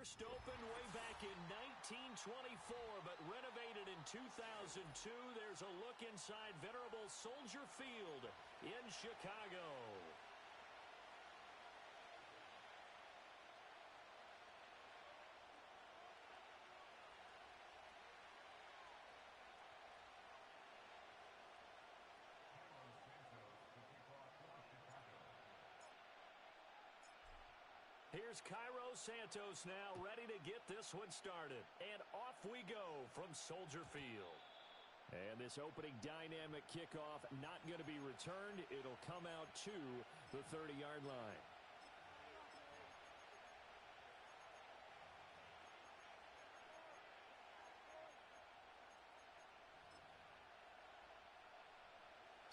First opened way back in 1924, but renovated in 2002. There's a look inside venerable Soldier Field in Chicago. Here's Cairo Santos now, ready to get this one started. And off we go from Soldier Field. And this opening dynamic kickoff not going to be returned. It'll come out to the 30-yard line.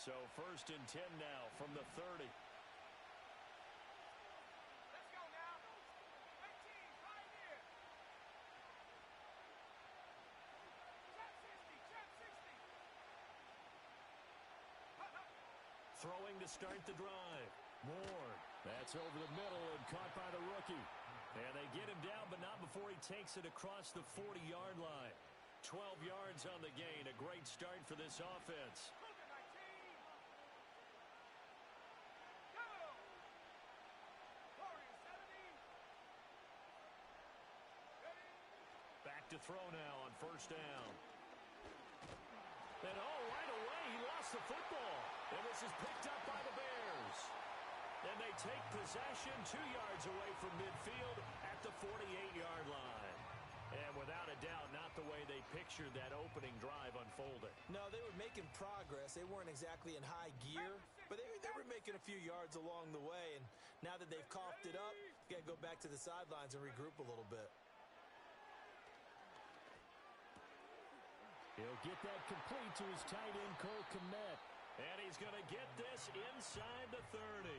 So 1st and 10 now from the 30. Throwing to start the drive. Moore. That's over the middle and caught by the rookie. And they get him down, but not before he takes it across the 40-yard line. 12 yards on the gain. A great start for this offense. Back to throw now on 1st down. And right away, he lost the football. And this is picked up by the Bears. And they take possession 2 yards away from midfield at the 48-yard line. And without a doubt, not the way they pictured that opening drive unfolding. No, they were making progress. They weren't exactly in high gear, but they were making a few yards along the way. And now that they've coughed it up, you got to go back to the sidelines and regroup a little bit. He'll get that complete to his tight end, Cole Kmet. And he's going to get this inside the 30.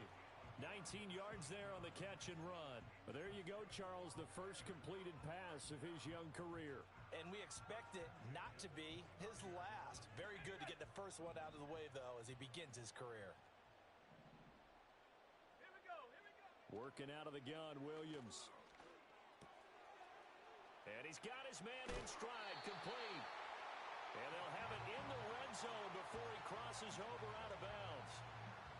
19 yards there on the catch and run. But there you go, Charles, the first completed pass of his young career. And we expect it not to be his last. Very good to get the first one out of the way, though, as he begins his career. Here we go. Working out of the gun, Williams. And he's got his man in stride, complete. And they'll have it in the red zone before he crosses over out of bounds.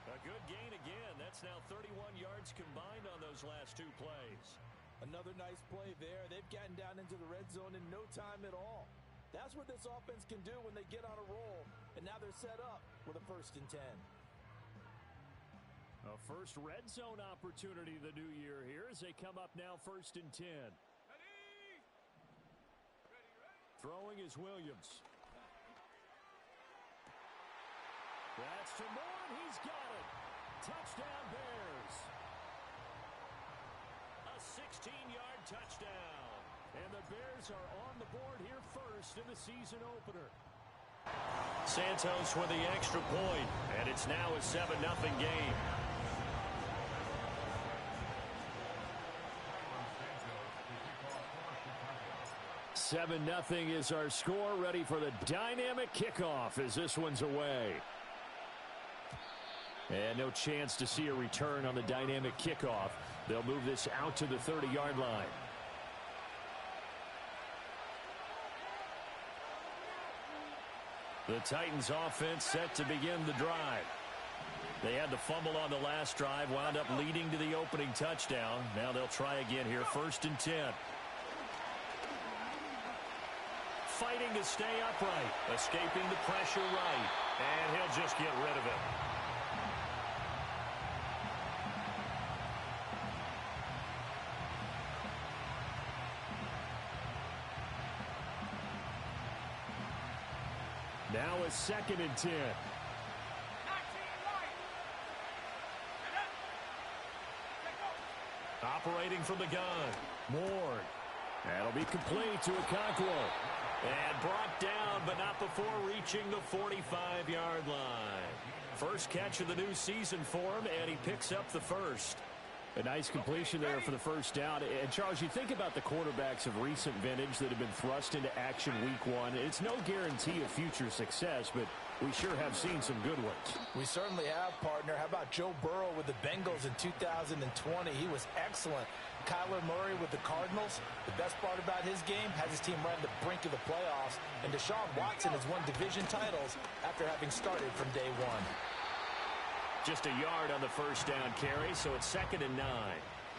A good gain again. That's now 31 yards combined on those last 2 plays. Another nice play there. They've gotten down into the red zone in no time at all. That's what this offense can do when they get on a roll. And now they're set up with a 1st and 10. A first red zone opportunity the new year here as they come up now 1st and 10. Ready. Throwing is Williams. That's to Moore, and he's got it. Touchdown, Bears. A 16-yard touchdown. And the Bears are on the board here first in the season opener. Santos with the extra point, and it's now a 7-0 game. Seven 0 is our score. Ready for the dynamic kickoff as this one's away. And no chance to see a return on the dynamic kickoff. They'll move this out to the 30-yard line. The Titans offense set to begin the drive. They had the fumble on the last drive, wound up leading to the opening touchdown. Now they'll try again here, 1st and 10. Fighting to stay upright, escaping the pressure right, and he'll just get rid of it. Now a 2nd and 10. Operating from the gun. Moore. That'll be complete to Okonkwo. And brought down, but not before reaching the 45-yard line. First catch of the new season for him, and he picks up the first. A nice completion there for the 1st down. And, Charles, you think about the quarterbacks of recent vintage that have been thrust into action week 1. It's no guarantee of future success, but we sure have seen some good ones. We certainly have, partner. How about Joe Burrow with the Bengals in 2020? He was excellent Kyler Murray with the Cardinals. The best part about his game has his team right on the brink of the playoffs. And Deshaun Watson has won division titles after having started from day one. Just a yard on the first down carry, so it's 2nd and 9.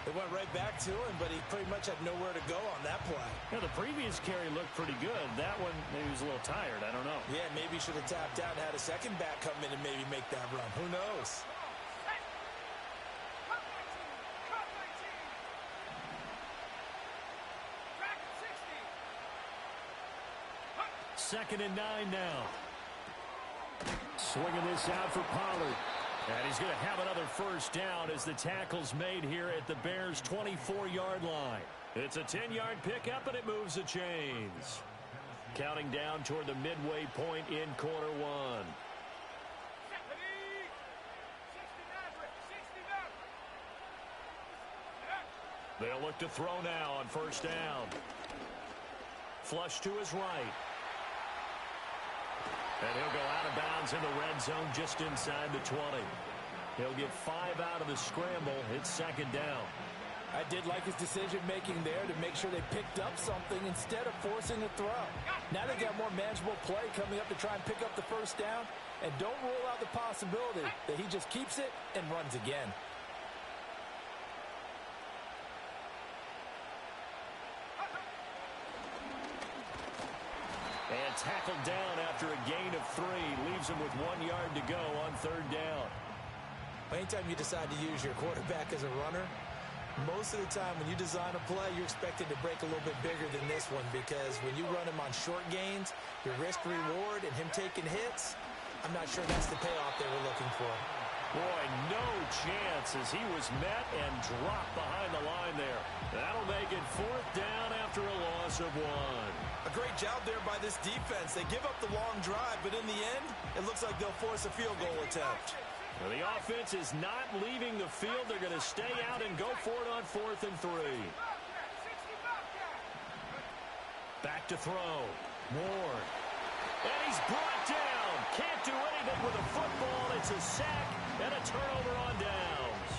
They went right back to him, but he pretty much had nowhere to go on that play. Yeah, the previous carry looked pretty good. That one, maybe he was a little tired. I don't know. Yeah, maybe he should have tapped out and had a second back come in and maybe make that run. Who knows? Second and 9 now. Swinging this out for Pollard. And he's going to have another first down as the tackle's made here at the Bears' 24-yard line. It's a 10-yard pickup, and it moves the chains. Counting down toward the midway point in quarter one. They'll look to throw now on first down. Flush to his right. And he'll go out of bounds in the red zone just inside the 20. He'll get 5 out of the scramble. It's 2nd down. I did like his decision-making there to make sure they picked up something instead of forcing a throw. Now they got more manageable play coming up to try and pick up the first down. And don't rule out the possibility that he just keeps it and runs again. And tackled down after a gain of 3. Leaves him with 1 yard to go on 3rd down. Anytime you decide to use your quarterback as a runner, most of the time when you design a play, you're expected to break a little bit bigger than this one, because when you run him on short gains, your risk-reward and him taking hits, I'm not sure that's the payoff they were looking for. Boy, no chance as he was met and dropped behind the line there. That'll make it 4th down after a loss of 1. A great job there by this defense. They give up the long drive, but in the end, it looks like they'll force a field goal attempt. Well, the offense is not leaving the field. They're going to stay out and go for it on 4th and 3. Back to throw. Ward. And he's brought down. Can't do anything with a football. It's a sack and a turnover on downs.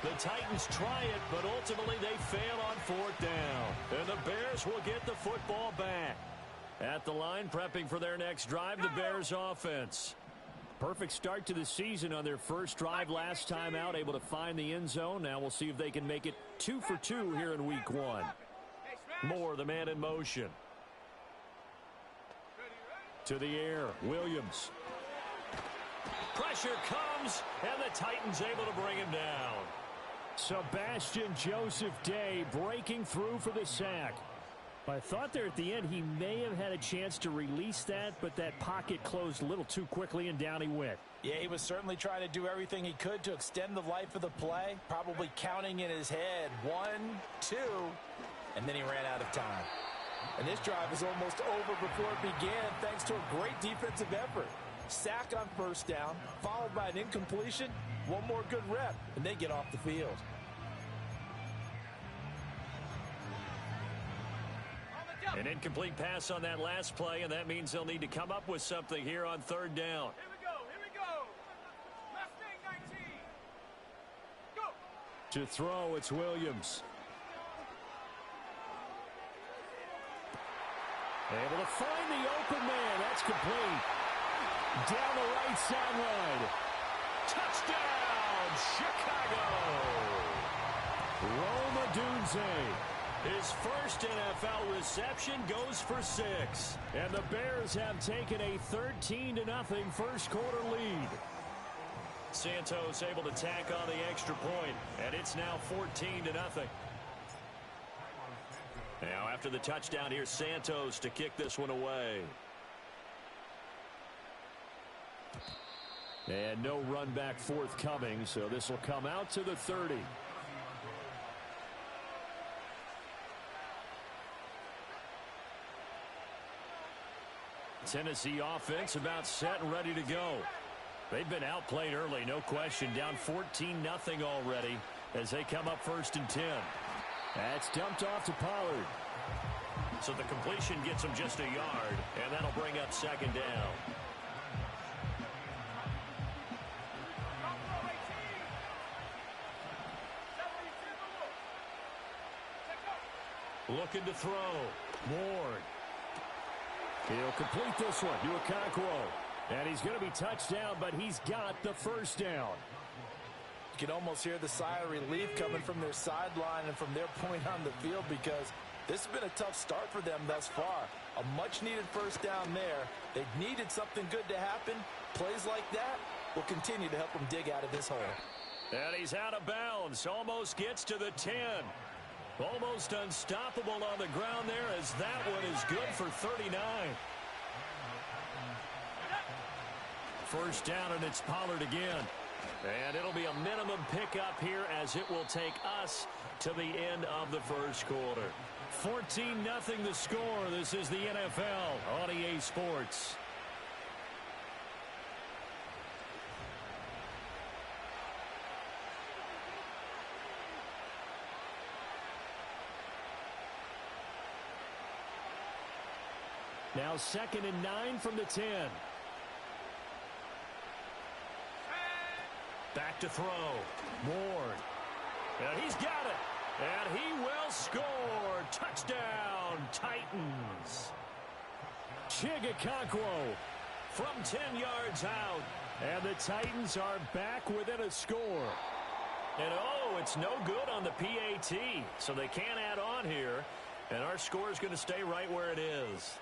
The Titans try it, but ultimately they fail on 4th down. And the Bears will get the football back. At the line, prepping for their next drive, the Bears offense. Perfect start to the season on their first drive last time out, able to find the end zone. Now we'll see if they can make it 2 for 2 here in week 1. Moore, the man in motion. To the air, Williams. Pressure comes, and the Titans able to bring him down. Sebastian Joseph Day breaking through for the sack. I thought there at the end he may have had a chance to release that, but that pocket closed a little too quickly, and down he went. Yeah, he was certainly trying to do everything he could to extend the life of the play, probably counting in his head 1, 2, and then he ran out of time. And this drive was almost over before it began thanks to a great defensive effort. Sack on first down, followed by an incompletion, one more good rep, and they get off the field. An incomplete pass on that last play, and that means they'll need to come up with something here on 3rd down. Here we go. Mustang 19. Go. To throw, it's Williams. Able to find the open man. That's complete. Down the right sideline. Touchdown, Chicago. Rome Odunze. His first NFL reception goes for 6. And the Bears have taken a 13-0 first quarter lead. Santos able to tack on the extra point, and it's now 14-0. Now after the touchdown, here's Santos to kick this one away. And no run back forthcoming, so this will come out to the 30. Tennessee offense about set and ready to go. They've been outplayed early, no question. Down 14-0 already as they come up 1st and 10. That's dumped off to Pollard. So the completion gets him just a yard, and that'll bring up 2nd down. to throw. Ward. He'll complete this one to Okonkwo. And he's going to be touched down, but he's got the first down. You can almost hear the sigh of relief coming from their sideline and from their point on the field, because this has been a tough start for them thus far. A much-needed first down there. They needed something good to happen. Plays like that will continue to help them dig out of this hole. And he's out of bounds. Almost gets to the 10. Almost unstoppable on the ground there, as that one is good for 39. First down, and it's Pollard again. And it'll be a minimum pickup here, as it will take us to the end of the first quarter. 14-0 the score. This is the NFL on EA Sports. Now 2nd and 9 from the 10. Back to throw. Ward. And he's got it. And he will score. Touchdown, Titans. Okonkwo from 10 yards out. And the Titans are back within a score. And it's no good on the PAT. So they can't add on here. And our score is going to stay right where it is.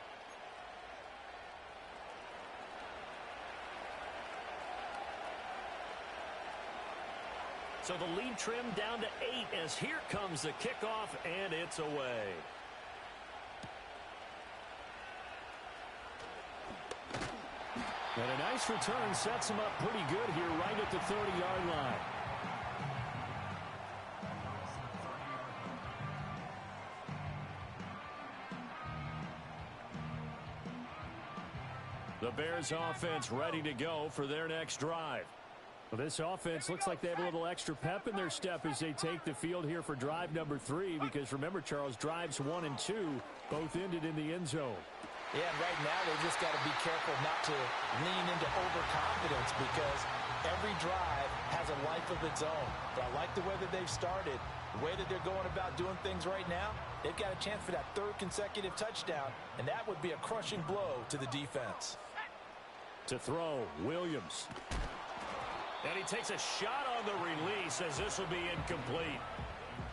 So the lead trimmed down to 8, as here comes the kickoff, and it's away. And a nice return sets him up pretty good here right at the 30-yard line. The Bears offense ready to go for their next drive. Well, this offense looks like they have a little extra pep in their step as they take the field here for drive number 3, because remember, Charles, drives 1 and 2 both ended in the end zone. Yeah, and right now they just got to be careful not to lean into overconfidence, because every drive has a life of its own. But I like the way that they've started, the way that they're going about doing things right now. They've got a chance for that 3rd consecutive touchdown, and that would be a crushing blow to the defense. To throw, Williams. And he takes a shot on the release, as this will be incomplete.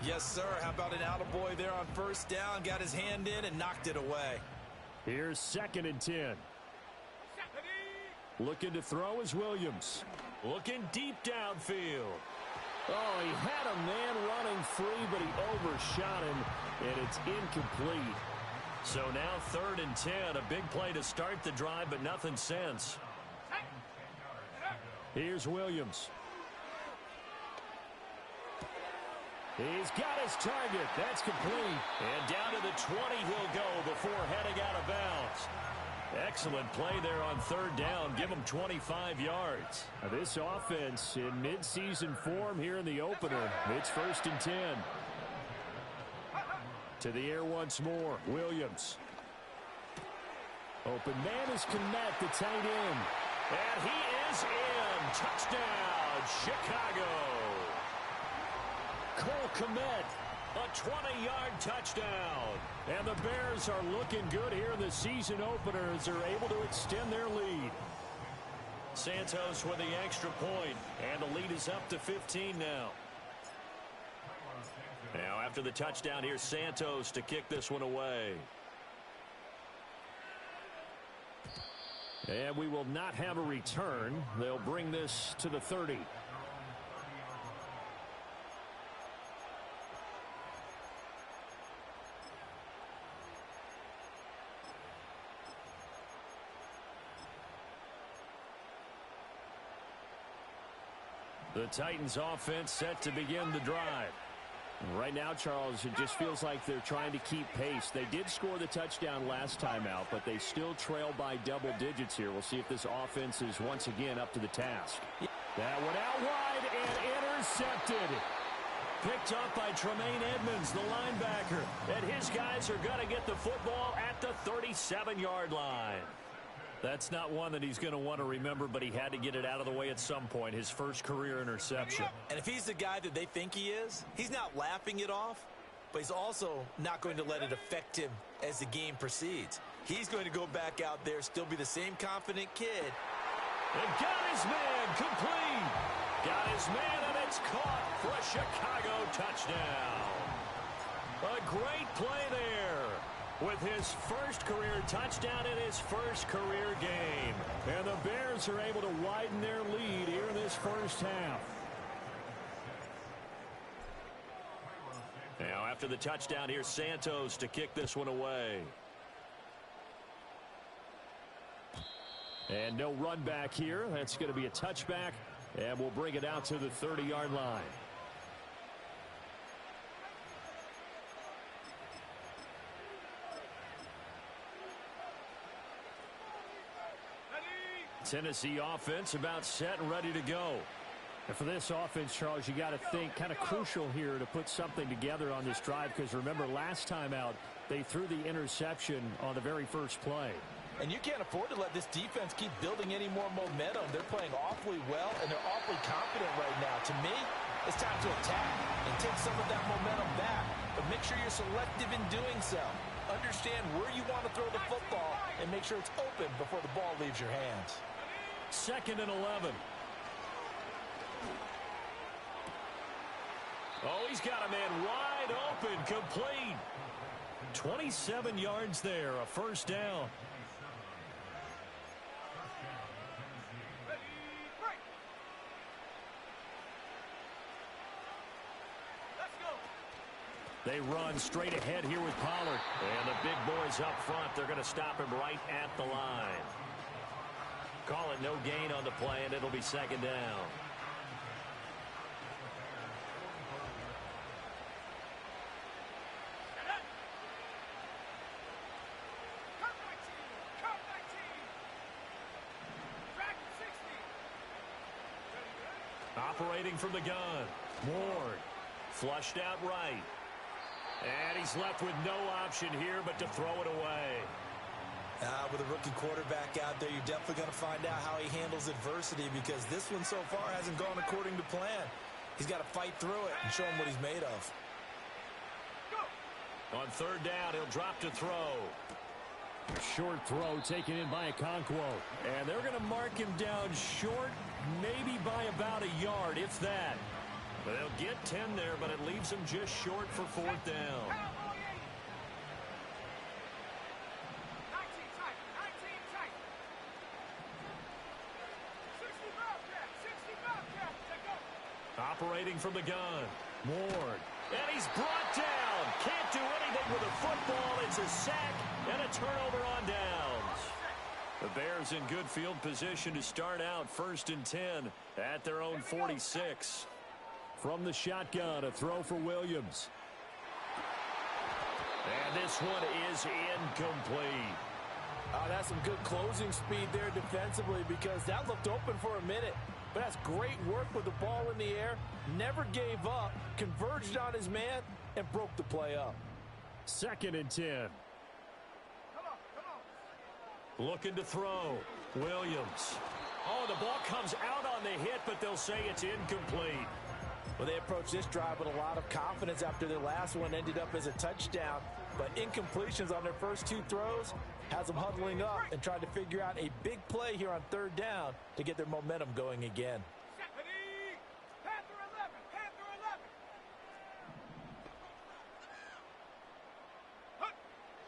Yes, sir. How about an attaboy there on first down? Got his hand in and knocked it away. Here's 2nd and 10. Looking to throw is Williams. Looking deep downfield. Oh, he had a man running free, but he overshot him, and it's incomplete. So now 3rd and 10. A big play to start the drive, but nothing since. Here's Williams. He's got his target. That's complete. And down to the 20 he'll go before heading out of bounds. Excellent play there on 3rd down. Give him 25 yards. Now this offense in midseason form here in the opener. It's 1st and 10. To the air once more. Williams. Open man is Kmet, the tight end. And he is in. Touchdown, Chicago. Cole Kmet, a 20-yard touchdown. And the Bears are looking good here in the season opener as they're able to extend their lead. Santos with the extra point, and the lead is up to 15 now. Now after the touchdown, here's Santos to kick this one away. And we will not have a return. They'll bring this to the 30. The Titans offense set to begin the drive. Right now, Charles, it just feels like they're trying to keep pace. They did score the touchdown last time out, but they still trail by double digits here. We'll see if this offense is once again up to the task. That one out wide and intercepted. Picked up by Tremaine Edmonds, the linebacker. And his guys are going to get the football at the 37-yard line. That's not one that he's going to want to remember, but he had to get it out of the way at some point, his first career interception. And if he's the guy that they think he is, he's not laughing it off. but he's also not going to let it affect him as the game proceeds. He's going to go back out there, still be the same confident kid. And got his man, complete. Got his man, and it's caught for a Chicago touchdown. A great play there with his first career touchdown in his first career game. And the Bears are able to widen their lead here in this first half. Now, after the touchdown, here's Santos to kick this one away. And no run back here. That's going to be a touchback, and we'll bring it out to the 30-yard line. Tennessee offense about set and ready to go. And for this offense, Charles, you got to think kind of crucial here to put something together on this drive, because remember last time out they threw the interception on the very first play. And you can't afford to let this defense keep building any more momentum. They're playing awfully well, and they're awfully confident right now. To me, it's time to attack and take some of that momentum back. But make sure you're selective in doing so. Understand where you want to throw the football and make sure it's open before the ball leaves your hands. 2nd and 11. Oh, he's got a man wide open, complete. 27 yards there, a first down. They run straight ahead here with Pollard. And the big boys up front, they're going to stop him right at the line. Call it no gain on the play, and it'll be 2nd down. Operating from the gun. Ward. Flushed out right. And he's left with no option here but to throw it away. With a rookie quarterback out there, you're definitely going to find out how he handles adversity, because this one so far hasn't gone according to plan. He's got to fight through it and show him what he's made of. On 3rd down, he'll drop to throw. A short throw taken in by Okonkwo. And they're going to mark him down short, maybe by about a yard, if that. They'll get 10 there, but it leaves them just short for 4th down. Operating from the gun. Ward. And he's brought down. Can't do anything with a football. It's a sack and a turnover on downs. The Bears in good field position to start out 1st and 10 at their own 46. From the shotgun, a throw for Williams. And this one is incomplete. That's some good closing speed there defensively, because that looked open for a minute. But that's great work with the ball in the air. Never gave up, converged on his man, and broke the play up. 2nd and 10. Looking to throw. Williams. Oh, the ball comes out on the hit, but they'll say it's incomplete. Well, they approached this drive with a lot of confidence after their last one ended up as a touchdown. But incompletions on their first 2 throws has them huddling up and trying to figure out a big play here on 3rd down to get their momentum going again.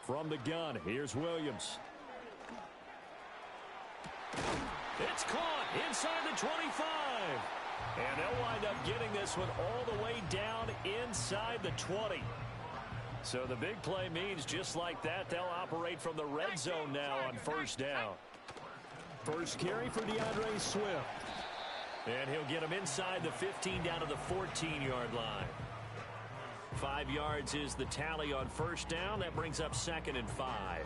From the gun, here's Williams. It's caught inside the 25. And they'll wind up getting this one all the way down inside the 20. So the big play means just like that, they'll operate from the red zone now on 1st down. First carry for DeAndre Swift. And he'll get him inside the 15 down to the 14-yard line. 5 yards is the tally on 1st down. That brings up 2nd and 5.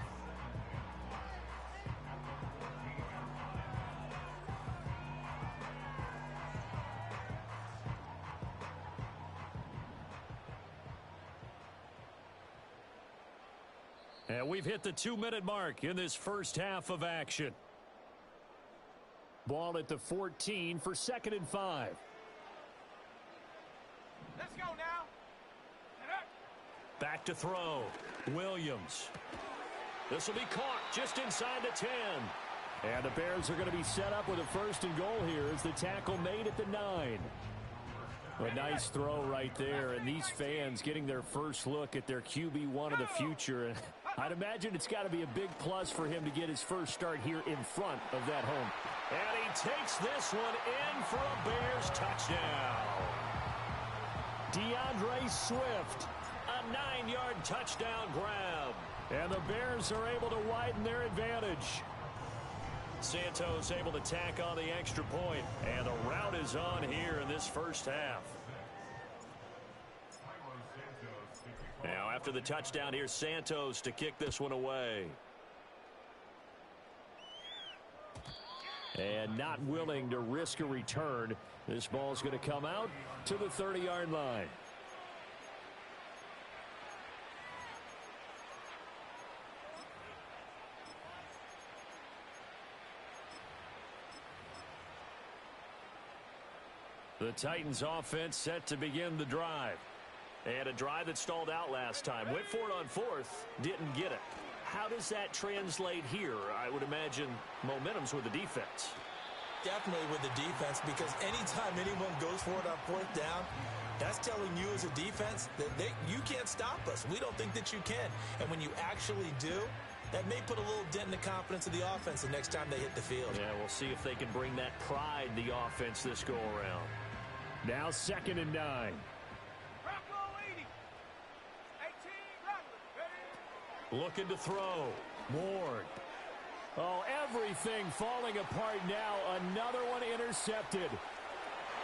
And we've hit the 2-minute mark in this first half of action. Ball at the 14 for 2nd and 5. Let's go now. Back to throw. Williams. This will be caught just inside the 10. And the Bears are going to be set up with a 1st and goal here as the tackle made at the 9. A nice throw right there, and these fans getting their first look at their QB1 of the future. I'd imagine it's got to be a big plus for him to get his first start here in front of that home. And he takes this one in for a Bears touchdown. DeAndre Swift, a 9-yard touchdown grab. And the Bears are able to widen their advantage. Santos able to tack on the extra point, and the route is on here in this first half. Now after the touchdown, here's Santos to kick this one away. And not willing to risk a return, this ball's going to come out to the 30-yard line. The Titans offense set to begin the drive. And a drive that stalled out last time. Went for it on 4th, didn't get it. How does that translate here? I would imagine momentum's with the defense. Definitely with the defense, because anytime anyone goes for it on 4th down, that's telling you as a defense that you can't stop us. We don't think that you can. And when you actually do, that may put a little dent in the confidence of the offense the next time they hit the field. Yeah, we'll see if they can bring that pride, the offense, this go-around. Now 2nd and 9. Looking to throw. Ward. Oh, everything falling apart now. Another one intercepted.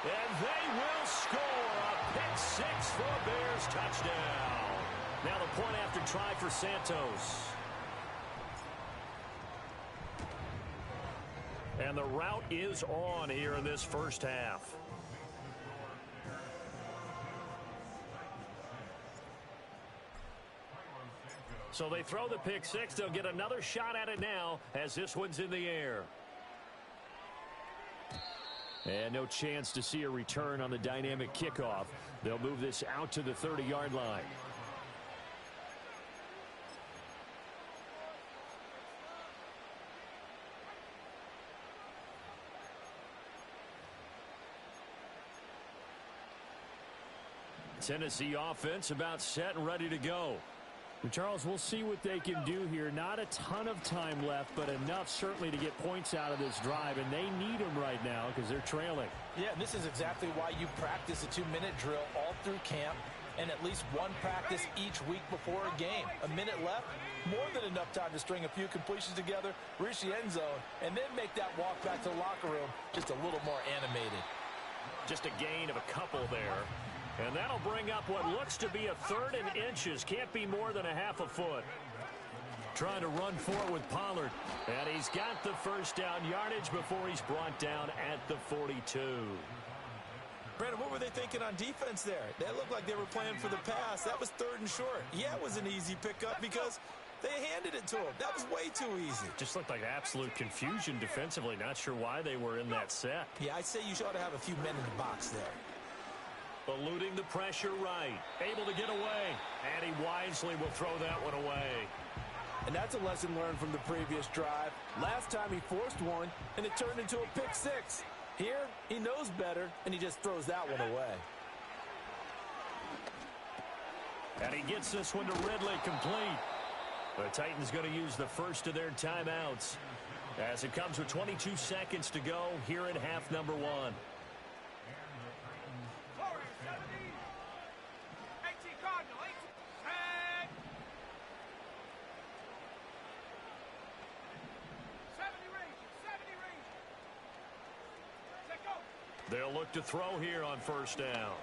And they will score a pick 6 for a Bears touchdown. Now the point after try for Santos. And the route is on here in this first half. So they throw the pick 6. They'll get another shot at it now as this one's in the air. And no chance to see a return on the dynamic kickoff. They'll move this out to the 30-yard line. Tennessee offense about set and ready to go. Charles, we'll see what they can do here. Not a ton of time left, but enough certainly to get points out of this drive, and they need them right now because they're trailing. Yeah, and this is exactly why you practice a 2-minute drill all through camp and at least one practice each week before a game. A minute left, more than enough time to string a few completions together, reach the end zone, and then make that walk back to the locker room just a little more animated. Just a gain of a couple there. And that'll bring up what looks to be a 3rd and inches. Can't be more than a half a foot. Trying to run forward with Pollard. And he's got the first down yardage before he's brought down at the 42. Brandon, what were they thinking on defense there? They looked like they were playing for the pass. That was 3rd and short. Yeah, it was an easy pickup because they handed it to him. That was way too easy. Just looked like absolute confusion defensively. Not sure why they were in that set. Yeah, I'd say you ought to have a few men in the box there. Eluding the pressure right. Able to get away. And he wisely will throw that one away. And that's a lesson learned from the previous drive. Last time he forced one, and it turned into a pick 6. Here, he knows better, and he just throws that one away. And he gets this one to Ridley complete. The Titans going to use the first of their timeouts as it comes with 22 seconds to go here in half number 1. They'll look to throw here on first down.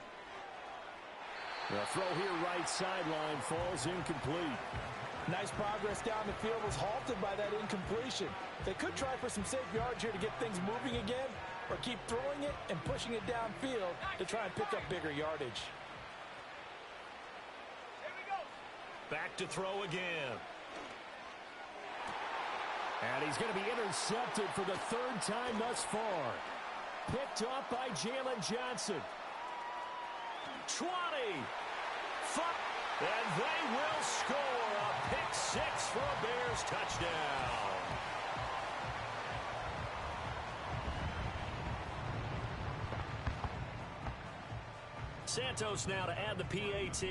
The throw here right sideline falls incomplete. Nice progress down the field was halted by that incompletion. They could try for some safe yards here to get things moving again, or keep throwing it and pushing it downfield to try and pick up bigger yardage. Back to throw again. And he's going to be intercepted for the 3rd time thus far. Picked up by Jalen Johnson. 20. And they will score a pick six for a Bears touchdown. Santos now to add the PAT.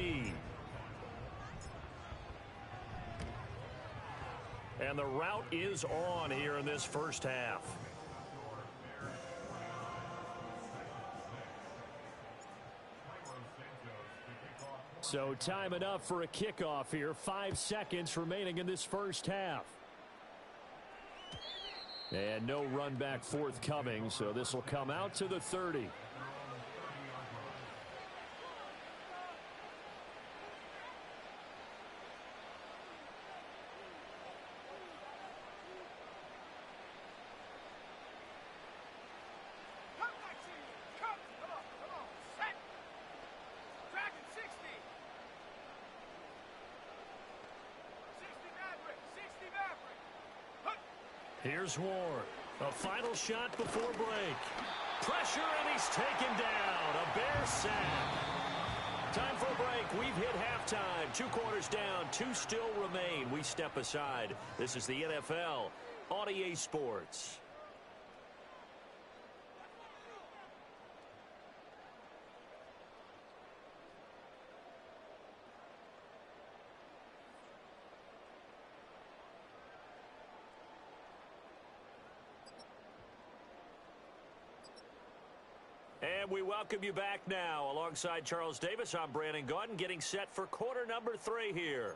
And the route is on here in this first half. So time enough for a kickoff here. 5 seconds remaining in this first half. And no run back forthcoming, so this will come out to the 30. Here's Ward. A final shot before break. Pressure, and he's taken down. A Bears sack. Time for a break. We've hit halftime. 2 quarters down. 2 still remain. We step aside. This is the NFL on EA Sports. And we welcome you back now. Alongside Charles Davis, I'm Brandon Gaudin, getting set for quarter number 3 here.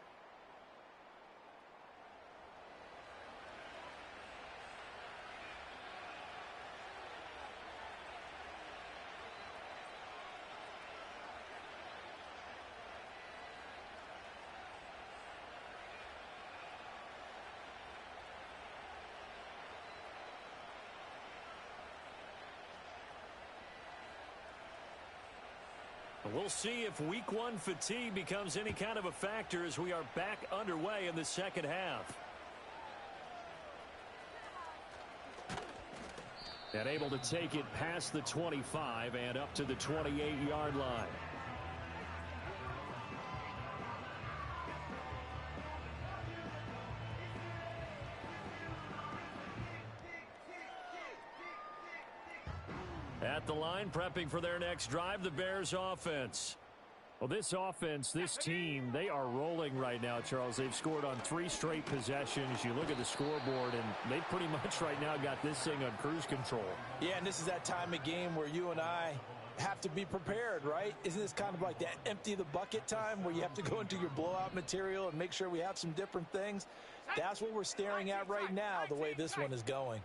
We'll see if week 1 fatigue becomes any kind of a factor as we are back underway in the second half. And able to take it past the 25 and up to the 28-yard line. At the line, prepping for their next drive, the Bears offense. Well, this offense, this team, they are rolling right now, Charles. They've scored on 3 straight possessions. You look at the scoreboard, and they pretty much right now got this thing on cruise control. Yeah, and this is that time of game where you and I have to be prepared, right? Isn't this kind of like that empty the bucket time where you have to go into your blowout material and make sure we have some different things? That's what we're staring at right now, the way this one is going.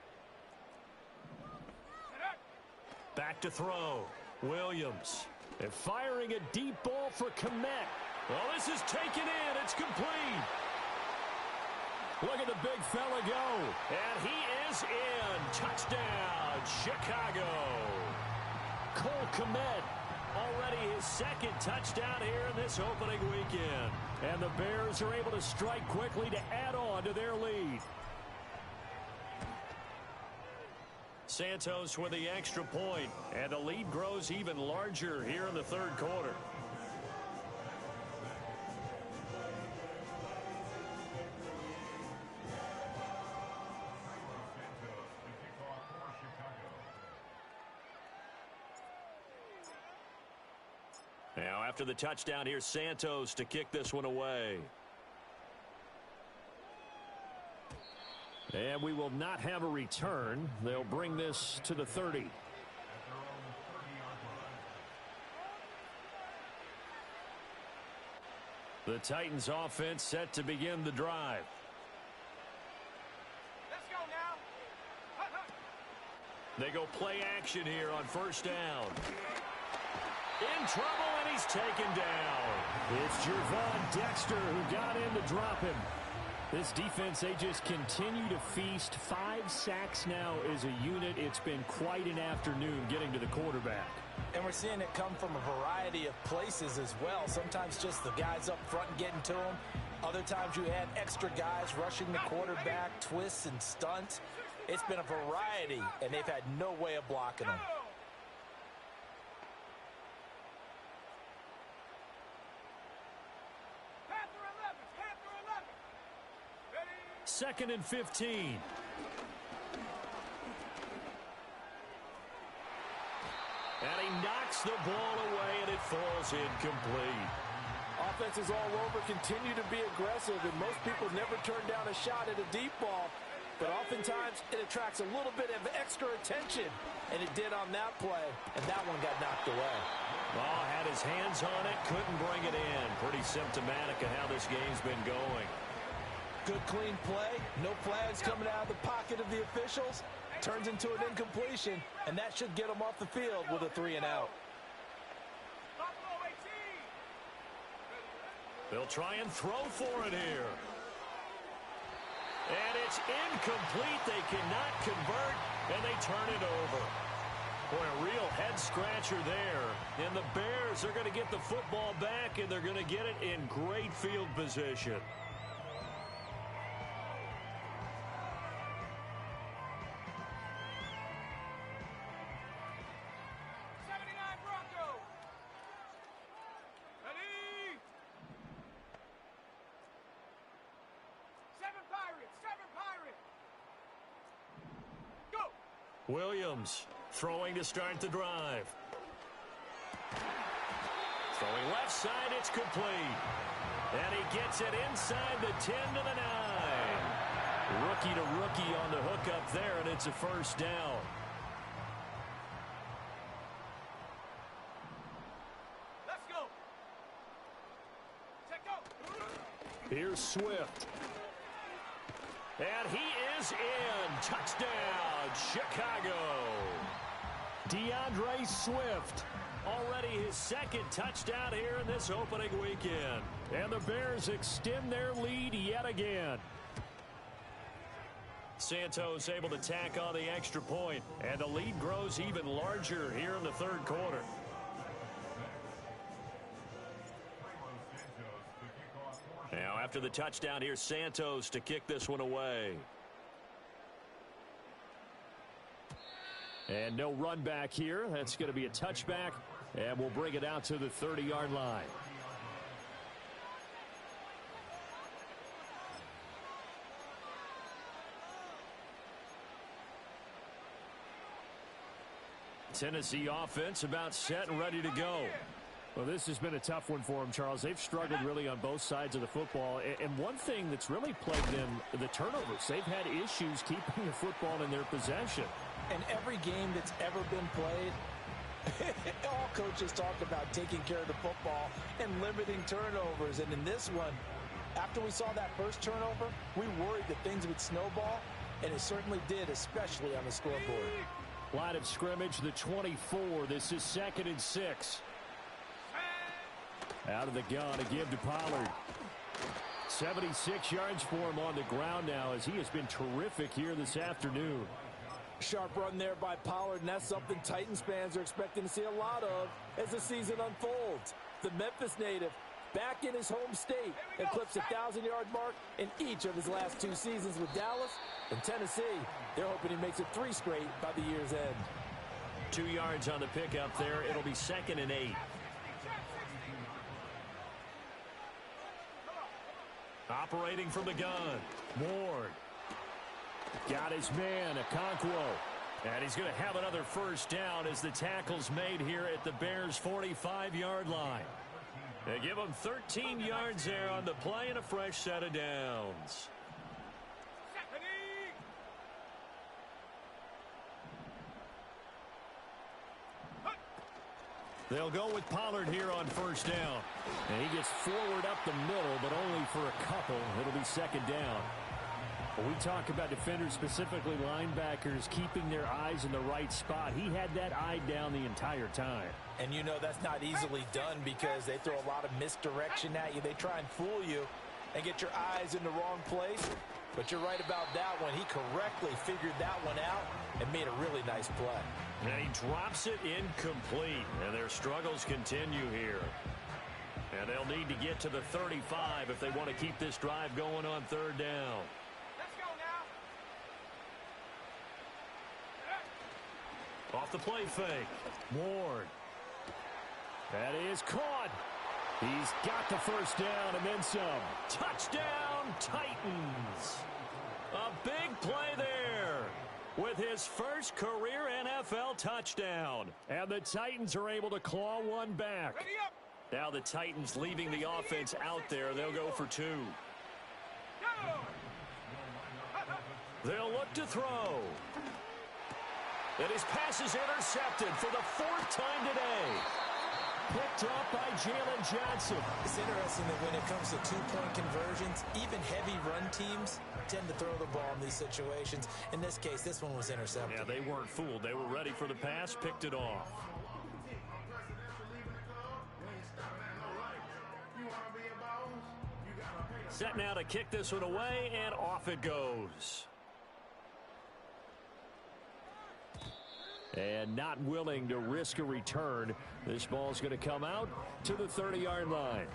Back to throw. Williams. And firing a deep ball for Komet. Well, this is taken in. It's complete. Look at the big fella go. And he is in. Touchdown, Chicago. Cole Komet. Already his 2nd touchdown here in this opening weekend. And the Bears are able to strike quickly to add on to their lead. Santos with the extra point, and the lead grows even larger here in the 3rd quarter. Now after the touchdown, here's Santos to kick this one away. And we will not have a return. They'll bring this to the 30. The Titans offense set to begin the drive. Let's go now. They go play action here on 1st down. In trouble, and he's taken down. It's Gervon Dexter who got in to drop him. This defense, they just continue to feast. 5 sacks now as a unit. It's been quite an afternoon getting to the quarterback. And we're seeing it come from a variety of places as well. Sometimes just the guys up front and getting to him. Other times you had extra guys rushing the quarterback, twists and stunts. It's been a variety, and they've had no way of blocking them. 2nd and 15. And he knocks the ball away, and it falls incomplete. Offenses all over continue to be aggressive, and most people never turn down a shot at a deep ball. But oftentimes, it attracts a little bit of extra attention. And it did on that play, and that one got knocked away. Ball had his hands on it, couldn't bring it in. Pretty symptomatic of how this game's been going. Good, clean play. No flags coming out of the pocket of the officials. Turns into an incompletion, and that should get them off the field with a 3-and-out. They'll try and throw for it here. And it's incomplete. They cannot convert, and they turn it over. Boy, a real head-scratcher there. And the Bears are going to get the football back, and they're going to get it in great field position. Williams throwing to start the drive. Throwing left side, it's complete. And he gets it inside the 10 to the 9. Rookie to rookie on the hook up there, and it's a first down. Let's go. Check out. Here's Swift. And he is in. Touchdown, Chicago. DeAndre Swift. Already his second touchdown here in this opening weekend. And the Bears extend their lead yet again. Santos able to tack on the extra point, and the lead grows even larger here in the third quarter. Now, after the touchdown, here's Santos to kick this one away. And no run back here. That's going to be a touchback, and we'll bring it out to the 30-yard line. Tennessee offense about set and ready to go. Well, this has been a tough one for them, Charles. They've struggled really on both sides of the football. And one thing that's really plagued them, the turnovers. They've had issues keeping the football in their possession. And every game that's ever been played, all coaches talk about taking care of the football and limiting turnovers. And in this one, after we saw that first turnover, we worried that things would snowball, and it certainly did, especially on the scoreboard. Line of scrimmage, the 24. This is 2nd and 6. Out of the gun, a give to Pollard. 76 yards for him on the ground now, as he has been terrific here this afternoon. Sharp run there by Pollard, and that's something Titans fans are expecting to see a lot of as the season unfolds. The Memphis native back in his home state and clips the 1,000-yard mark in each of his last 2 seasons with Dallas and Tennessee. They're hoping he makes it 3 straight by the year's end. 2 yards on the pickup there. It'll be 2nd and 8. Operating from the gun, Ward. Got his man, Okonkwo. And he's going to have another first down as the tackle's made here at the Bears' 45-yard line. They give him 13 yards there on the play and a fresh set of downs. They'll go with Pollard here on first down. And he gets forward up the middle, but only for a couple. It'll be 2nd down. When we talk about defenders, specifically linebackers, keeping their eyes in the right spot, he had that eye down the entire time. And you know that's not easily done because they throw a lot of misdirection at you. They try and fool you and get your eyes in the wrong place. But you're right about that one. He correctly figured that one out and made a really nice play. And he drops it incomplete. And their struggles continue here. And they'll need to get to the 35 if they want to keep this drive going on 3rd down. Let's go now. Off the play fake. Ward. That is caught. He's got the first down and then some. Touchdown, Titans. his first career NFL touchdown. And the Titans are able to claw one back. Ready up. Now the Titans leaving the offense out there. They'll go for 2. Go. They'll look to throw. And his pass is intercepted for the 4th time today. Picked up by Jalen Johnson. It's interesting that when it comes to two-point conversions, even heavy run teams tend to throw the ball in these situations. In this case, this one was intercepted. Yeah, they weren't fooled. They were ready for the pass, picked it off. Set now to kick this one away, and off it goes. And not willing to risk a return. This ball's going to come out to the 30-yard line.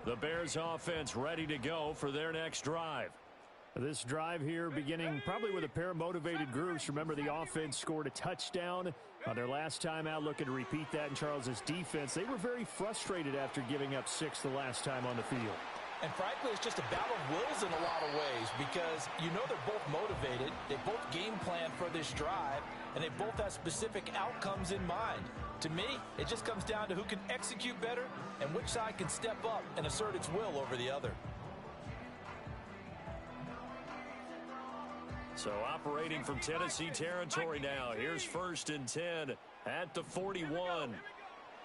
The Bears offense ready to go for their next drive. This drive here beginning probably with a pair of motivated groups. Remember, the offense scored a touchdown on their last time out, looking to repeat that in Charles's defense. They were very frustrated after giving up 6 the last time on the field. And frankly, it's just a battle of wills in a lot of ways because you know they're both motivated. They both game plan for this drive, and they both have specific outcomes in mind. To me, it just comes down to who can execute better and which side can step up and assert its will over the other. So operating from Tennessee territory now. Here's 1st and 10 at the 41.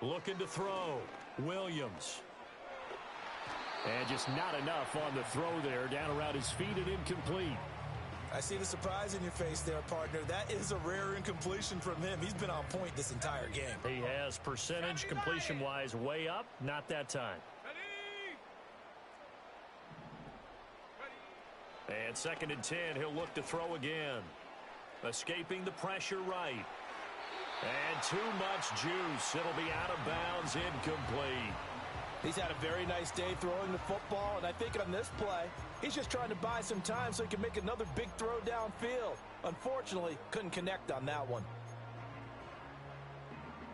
Looking to throw. Williams. And just not enough on the throw there. Down around his feet and incomplete. I see the surprise in your face there, partner. That is a rare incompletion from him. He's been on point this entire game. He has percentage completion-wise way up. Not that time. And 2nd and 10, he'll look to throw again. Escaping the pressure right. And too much juice. It'll be out of bounds, incomplete. He's had a very nice day throwing the football, and I think on this play, he's just trying to buy some time so he can make another big throw downfield. Unfortunately, couldn't connect on that one.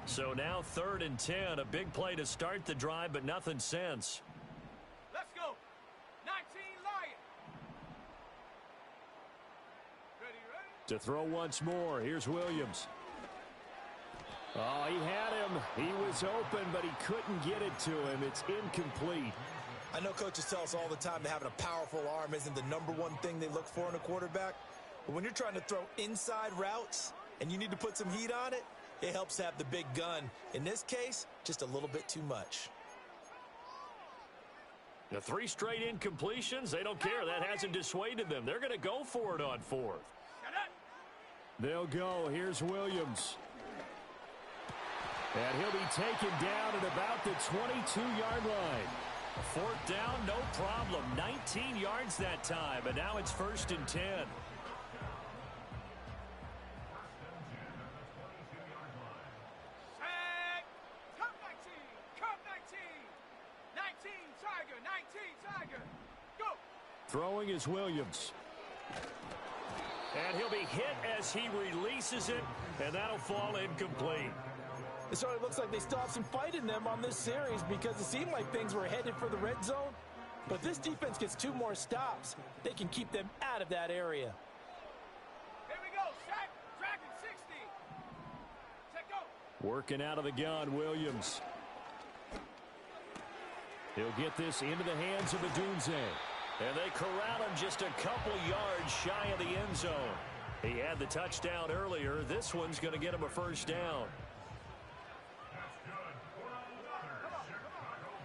So now 3rd and 10, a big play to start the drive, but nothing since. Let's go. 19 Lion. Ready. To throw once more. Here's Williams. Oh, he had him. He was open, but he couldn't get it to him. It's incomplete. I know coaches tell us all the time that having a powerful arm isn't the #1 thing they look for in a quarterback. But when you're trying to throw inside routes and you need to put some heat on it, it helps have the big gun. In this case, just a little bit too much. The 3 straight incompletions, they don't care. That hasn't dissuaded them. They're going to go for it on 4th. They'll go. Here's Williams. And he'll be taken down at about the 22-yard line. 4th down, no problem. 19 yards that time, and now it's 1st and 10. Come 19. Come 19. 19 Tiger. 19 Tiger. Go. Throwing is Williams. And he'll be hit as he releases it, and that'll fall incomplete. It sort of looks like they still have some fight in them on this series because it seemed like things were headed for the red zone. But if this defense gets 2 more stops, they can keep them out of that area. Here we go. Shaq. Dragon 60. Check go. Working out of the gun, Williams. He'll get this into the hands of Adunze. And they corral him just a couple yards shy of the end zone. He had the touchdown earlier. This one's going to get him a 1st down.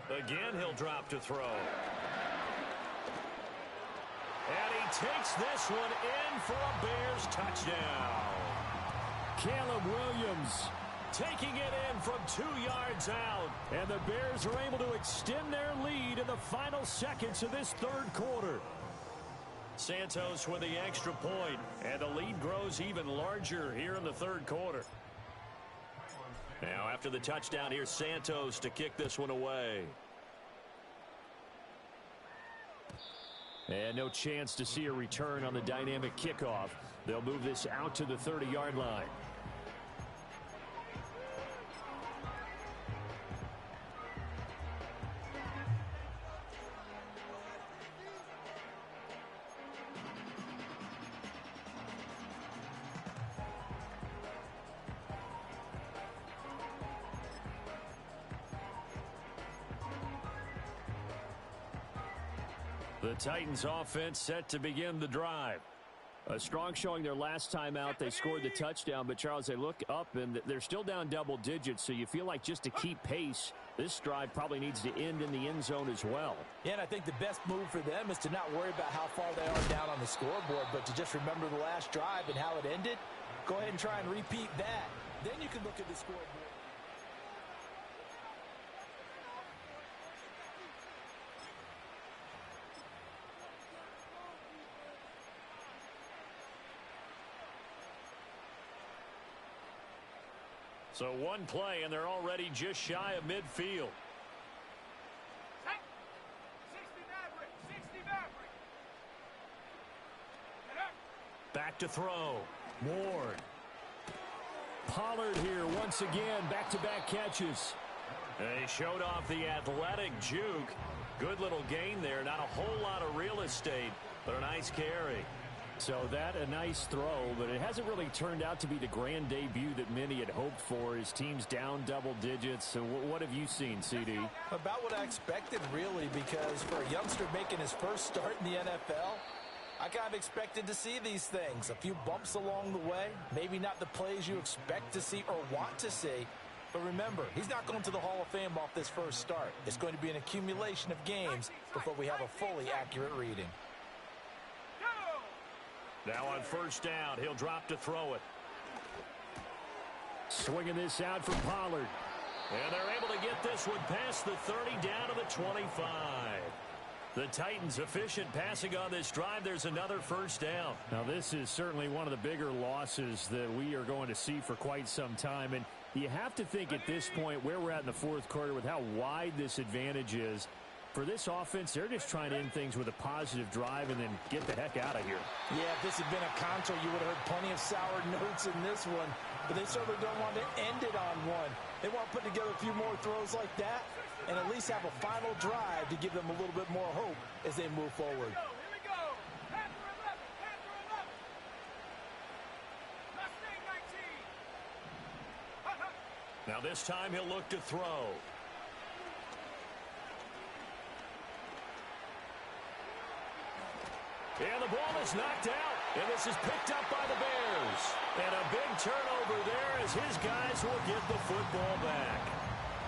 Again, he'll drop to throw. And he takes this one in for a Bears touchdown. Caleb Williams taking it in from 2 yards out. And the Bears are able to extend their lead in the final seconds of this 3rd quarter. Santos with the extra point, and the lead grows even larger here in the 3rd quarter. Now after the touchdown, here's Santos to kick this one away. And no chance to see a return on the dynamic kickoff. They'll move this out to the 30-yard line. The Titans offense set to begin the drive. A strong showing their last time out. They scored the touchdown, but Charles, they look up and they're still down double digits, so you feel like just to keep pace, this drive probably needs to end in the end zone as well. Yeah, and I think the best move for them is to not worry about how far they are down on the scoreboard, but to just remember the last drive and how it ended. Go ahead and try and repeat that. Then you can look at the scoreboard. So one play, and they're already just shy of midfield. 60 Maverick, 60 Maverick. Back to throw. Ward. Pollard here once again, back-to-back catches. They showed off the athletic juke. Good little gain there. Not a whole lot of real estate, but a nice carry. So that a nice throw, but it hasn't really turned out to be the grand debut that many had hoped for. His team's down double digits. So what have you seen, CD? About what I expected, really, because for a youngster making his first start in the NFL, I kind of expected to see these things. A few bumps along the way, maybe not the plays you expect to see or want to see. But remember, he's not going to the Hall of Fame off this first start. It's going to be an accumulation of games before we have a fully accurate reading. Now on first down, he'll drop to throw it. Swinging this out for Pollard. And they're able to get this one past the 30 down to the 25. The Titans efficient passing on this drive. There's another first down. Now this is certainly one of the bigger losses that we are going to see for quite some time. And you have to think at this point where we're at in the fourth quarter with how wide this advantage is. For this offense, they're just trying to end things with a positive drive and then get the heck out of here. Yeah, if this had been a contour, you would have heard plenty of sour notes in this one. But they certainly don't want to end it on one. They want to put together a few more throws like that and at least have a final drive to give them a little bit more hope as they move forward. Here we go. Panther 11, Panther 11. Mustang 19. Now this time he'll look to throw. And the ball is knocked out, and this is picked up by the Bears. And a big turnover there as his guys will get the football back.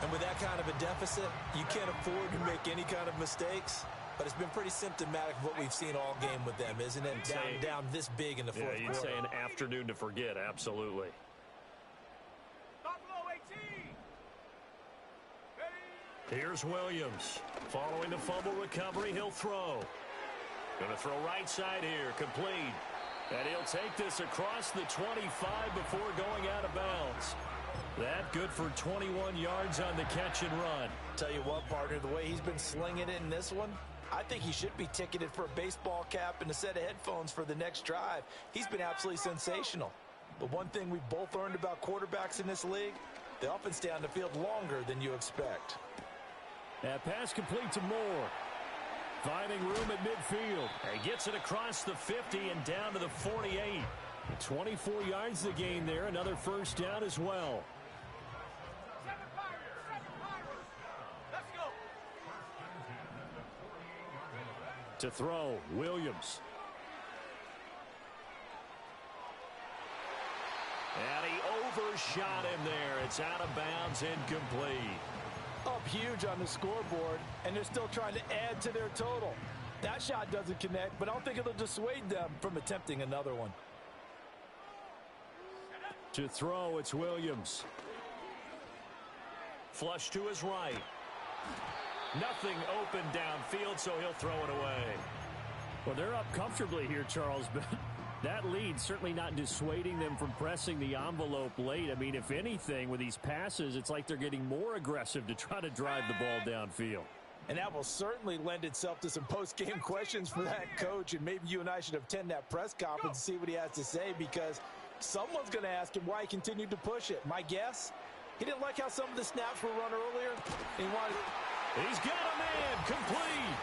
And with that kind of a deficit, you can't afford to make any kind of mistakes. But it's been pretty symptomatic of what we've seen all game with them, isn't it? Down this big in the fourth quarter. Yeah, you'd say an afternoon to forget, absolutely. Buffalo 18. Here's Williams. Following the fumble recovery, he'll throw. Going to throw right side here, complete. And he'll take this across the 25 before going out of bounds. That good for 21 yards on the catch and run. Tell you what, partner, the way he's been slinging it in this one, I think he should be ticketed for a baseball cap and a set of headphones for the next drive. He's been absolutely sensational. But one thing we've both learned about quarterbacks in this league, they often stay on the field longer than you expect. That pass complete to Moore. Finding room at midfield. And gets it across the 50 and down to the 48. 24 yards the gain there. Another first down as well. 7 Pirates. Let's go. To throw, Williams. And he overshot him there. It's out of bounds, incomplete. Up huge on the scoreboard, and they're still trying to add to their total. That shot doesn't connect, but I don't think it'll dissuade them from attempting another one. To throw, it's Williams. Flush to his right. Nothing open downfield, so he'll throw it away. Well, they're up comfortably here, Charles, but that lead certainly not dissuading them from pressing the envelope late. I mean, if anything, with these passes, it's like they're getting more aggressive to try to drive the ball downfield. And that will certainly lend itself to some post-game questions for that coach, and maybe you and I should attend that press conference and see what he has to say, because someone's going to ask him why he continued to push it. My guess, he didn't like how some of the snaps were run earlier. And he wanted... He's got a man, complete.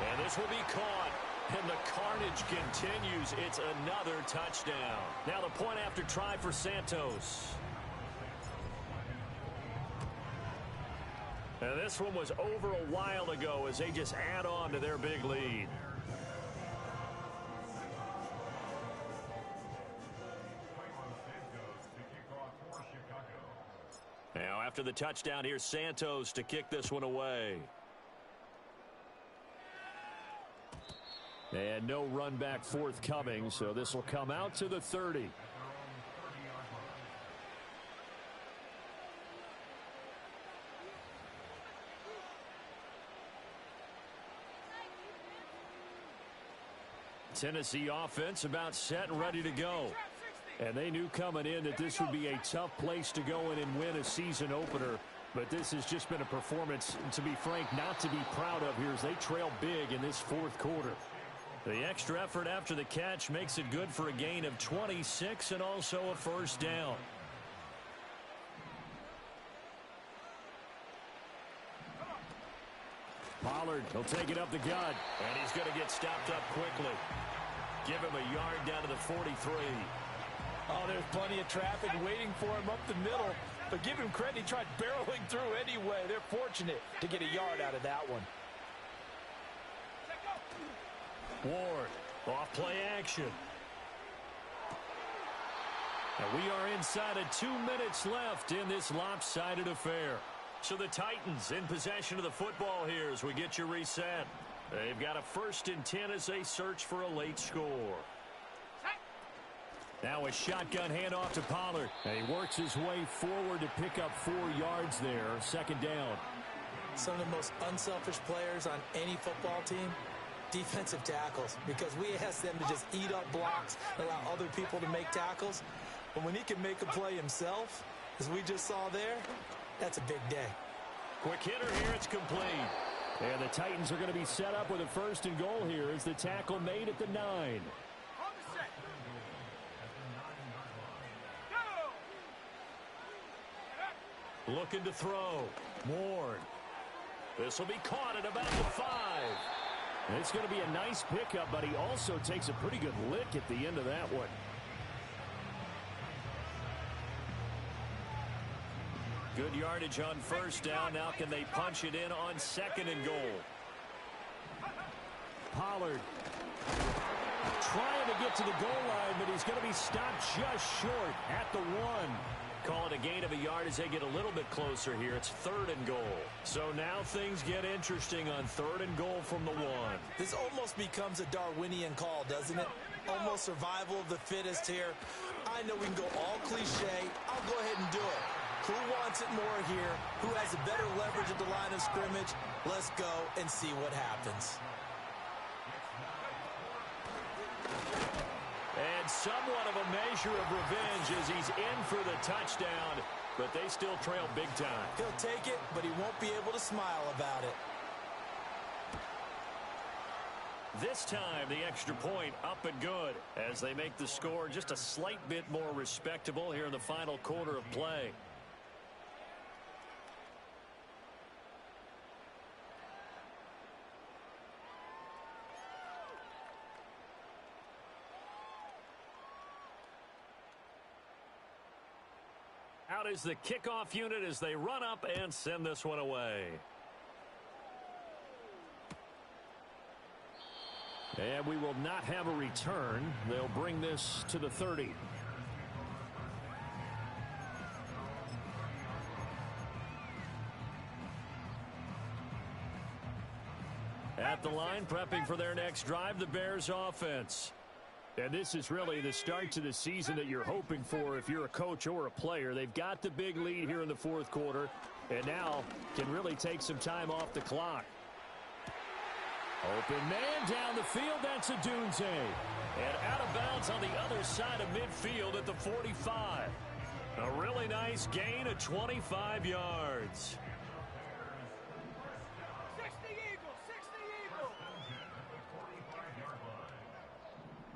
And this will be caught. And the carnage continues. It's another touchdown. Now the point after try for Santos. And this one was over a while ago as they just add on to their big lead. Now after the touchdown, here's Santos to kick this one away. And no run back forthcoming, so this will come out to the 30. Tennessee offense about set and ready to go. And they knew coming in that this would be a tough place to go in and win a season opener. But this has just been a performance, to be frank, not to be proud of here as they trail big in this fourth quarter. The extra effort after the catch makes it good for a gain of 26 and also a first down. Pollard, he'll take it up the gut. And he's going to get stopped up quickly. Give him a yard down to the 43. Oh, there's plenty of traffic waiting for him up the middle. But give him credit, he tried barreling through anyway. They're fortunate to get a yard out of that one. Ward, off play action. And we are inside of 2 minutes left in this lopsided affair. So the Titans in possession of the football here as we get you reset. They've got a 1st and 10 as they search for a late score. Now a shotgun handoff to Pollard. And he works his way forward to pick up 4 yards there. 2nd down. Some of the most unselfish players on any football team, defensive tackles, because we ask them to just eat up blocks, allow other people to make tackles. But when he can make a play himself, as we just saw there, that's a big day. Quick hitter here, it's complete. And the Titans are going to be set up with a 1st and goal here as the tackle made at the 9. Looking to throw. Ward. This will be caught at about the 5. It's going to be a nice pickup, but he also takes a pretty good lick at the end of that one. Good yardage on 1st down. Now can they punch it in on 2nd and goal? Pollard trying to get to the goal line, but he's going to be stopped just short at the 1. Call it a gain of a yard as they get a little bit closer here. It's 3rd and goal. So now things get interesting on 3rd and goal from the 1. This almost becomes a Darwinian call, doesn't it? Almost survival of the fittest here. I know we can go all cliche. I'll go ahead and do it. Who wants it more here? Who has a better leverage at the line of scrimmage? Let's go and see what happens. And somewhat of a measure of revenge as he's in for the touchdown, but they still trail big time. He'll take it, but he won't be able to smile about it. This time, the extra point up and good as they make the score just a slight bit more respectable here in the final quarter of play. Out is the kickoff unit as they run up and send this one away. And we will not have a return. They'll bring this to the 30. At the line, prepping for their next drive, the Bears offense. And this is really the start to the season that you're hoping for if you're a coach or a player. They've got the big lead here in the fourth quarter, and now can really take some time off the clock. Open man down the field. That's Adunze. And out of bounds on the other side of midfield at the 45. A really nice gain of 25 yards. 60 Eagles, 60 Eagles.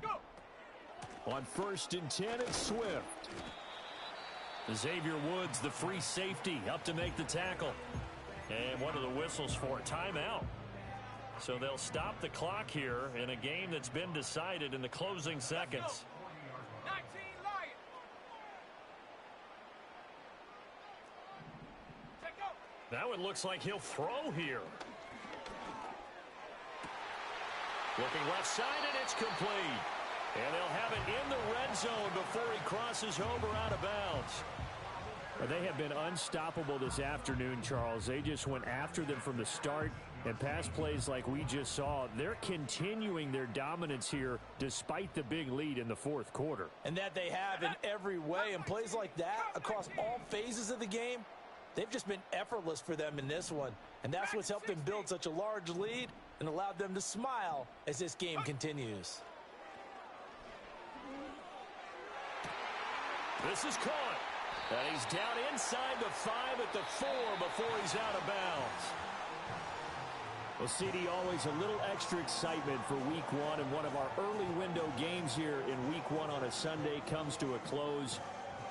Go. On 1st and 10, it's Swift. Xavier Woods, the free safety, up to make the tackle. And one of the whistles for timeout. So they'll stop the clock here in a game that's been decided in the closing seconds. 19 Lions. Check That one looks like he'll throw here. Looking left side, and it's complete. And they'll have it in the red zone before he crosses over out of bounds. They have been unstoppable this afternoon, Charles. They just went after them from the start. And pass plays like we just saw, they're continuing their dominance here despite the big lead in the fourth quarter. And that they have in every way. And plays like that across all phases of the game, they've just been effortless for them in this one. And that's what's helped them build such a large lead and allowed them to smile as this game continues. This is caught. And he's down inside the 5 at the 4 before he's out of bounds. Well, CD, always a little extra excitement for Week 1, and one of our early window games here in Week 1 on a Sunday comes to a close.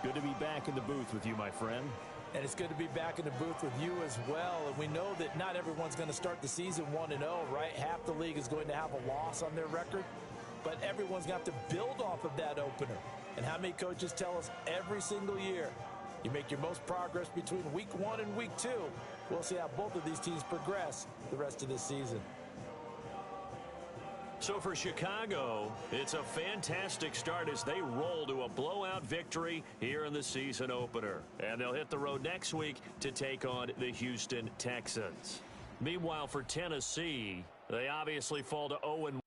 Good to be back in the booth with you, my friend. And it's good to be back in the booth with you as well. And we know that not everyone's going to start the season 1-0, right? Half the league is going to have a loss on their record, but everyone's got to build off of that opener. And how many coaches tell us every single year, you make your most progress between Week 1 and Week 2. We'll see how both of these teams progress the rest of this season. So for Chicago, it's a fantastic start as they roll to a blowout victory here in the season opener. And they'll hit the road next week to take on the Houston Texans. Meanwhile, for Tennessee, they obviously fall to 0-1.